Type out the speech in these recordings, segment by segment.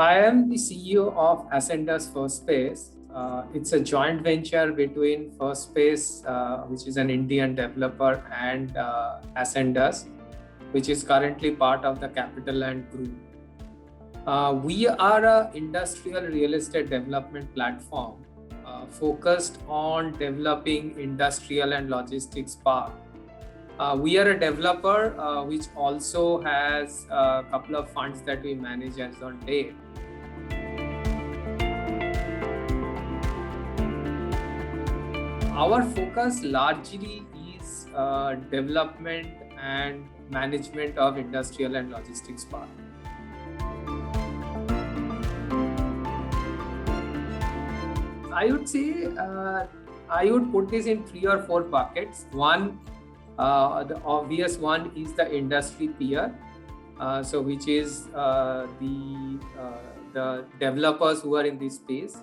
I am the CEO of Ascendas First Space. It's a joint venture between First Space, which is an Indian developer, and Ascendas, which is currently part of the CapitaLand Group. We are an industrial real estate development platform focused on developing industrial and logistics park. We are a developer which also has a couple of funds that we manage as on date. Our focus largely is development and management of industrial and logistics park. I would say I would put this in 3 or 4 buckets. One, the obvious one is the industry peer, which is the developers who are in this space,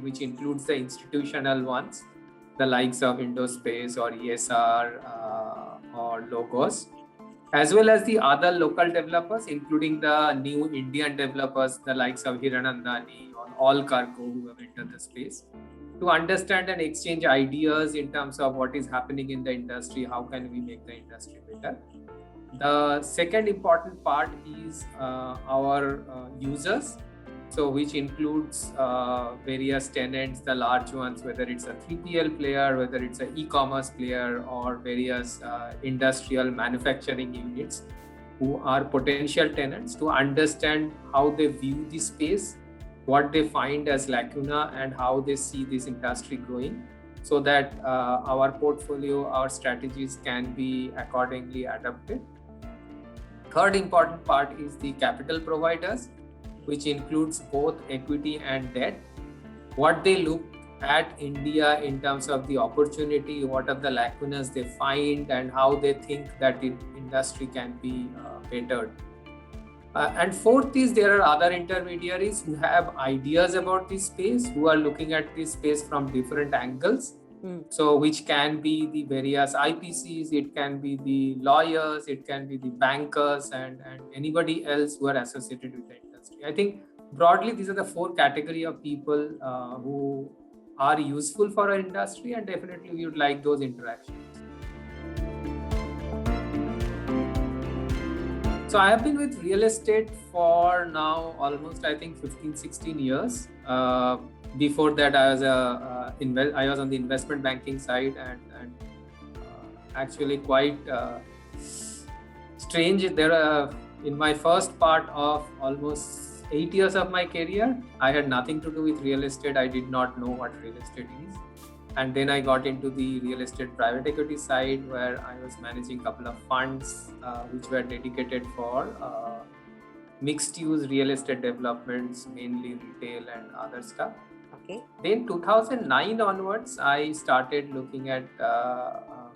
which includes the institutional ones, the likes of Indospace or ESR or Logos, as well as the other local developers, including the new Indian developers, the likes of Hiranandani or Allcargo, who have entered the space, to understand and exchange ideas in terms of what is happening in the industry, how can we make the industry better. The second important part is our users, which includes various tenants, the large ones, whether it's a 3PL player, whether it's an e-commerce player, or various industrial manufacturing units who are potential tenants, to understand how they view the space, what they find as lacuna, and how they see this industry growing, so that our portfolio, our strategies can be accordingly adapted. Third important part is the capital providers, which includes both equity and debt. What they look at India in terms of the opportunity, what are the lacunas they find, and how they think that the industry can be bettered. And fourth is there are other intermediaries who have ideas about this space, who are looking at this space from different angles. So which can be the various IPCs, it can be the lawyers, it can be the bankers, and anybody else who are associated with the industry. I think broadly these are the 4 category of people who are useful for our industry, and definitely we would like those interactions. So I have been with real estate for now almost, I think, 15-16 years. Before that, I was on the investment banking side, and actually quite strange. In my first part of almost 8 years of my career, I had nothing to do with real estate. I did not know what real estate is. And then I got into the real estate private equity side, where I was managing a couple of funds which were dedicated for mixed-use real estate developments, mainly retail and other stuff. Okay. Then 2009 onwards, I started looking at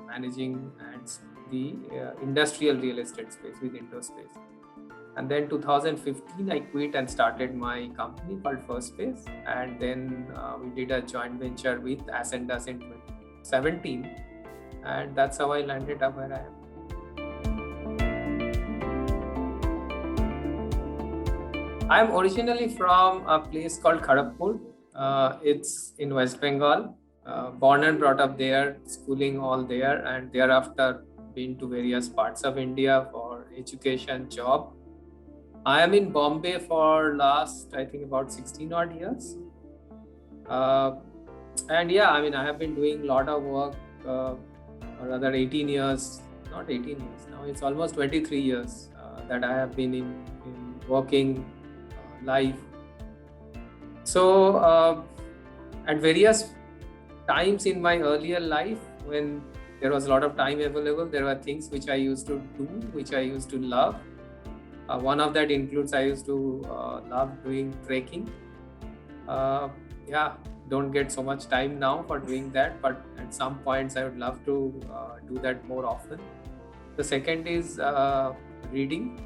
managing the industrial real estate space with Indospace. And then 2015, I quit and started my company called First Space. And then we did a joint venture with Ascendas in 2017. And that's how I landed up where I am. I'm originally from a place called Kharagpur. It's in West Bengal. Born and brought up there, schooling all there, and thereafter been to various parts of India for education, job. I am in Bombay for last, I think, about 16 odd years. And yeah, I mean, I have been doing a lot of work, or rather 18 years, not 18 years now, it's almost 23 years that I have been in working life. So at various times in my earlier life, when there was a lot of time available, there were things which I used to do, which I used to love. One of that includes I used to love doing trekking. Don't get so much time now for doing that, but at some points I would love to do that more often. The second is reading,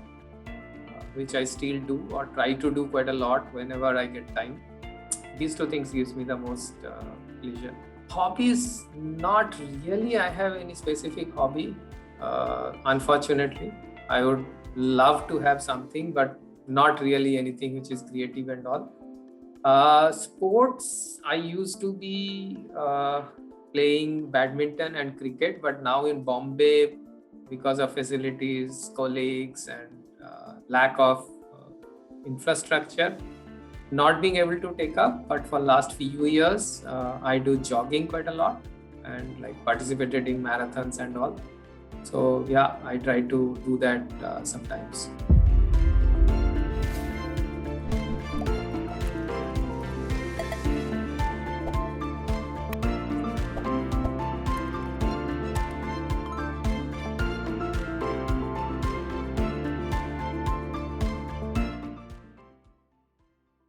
which I still do or try to do quite a lot whenever I get time. These 2 things gives me the most pleasure. Hobbies, not really. I have any specific hobby. Unfortunately, I would love to have something, but not really anything which is creative and all. Sports, I used to be playing badminton and cricket, but now in Bombay, because of facilities, colleagues, and lack of infrastructure, not being able to take up. But for last few years, I do jogging quite a lot and like participated in marathons and all. So yeah, I try to do that sometimes.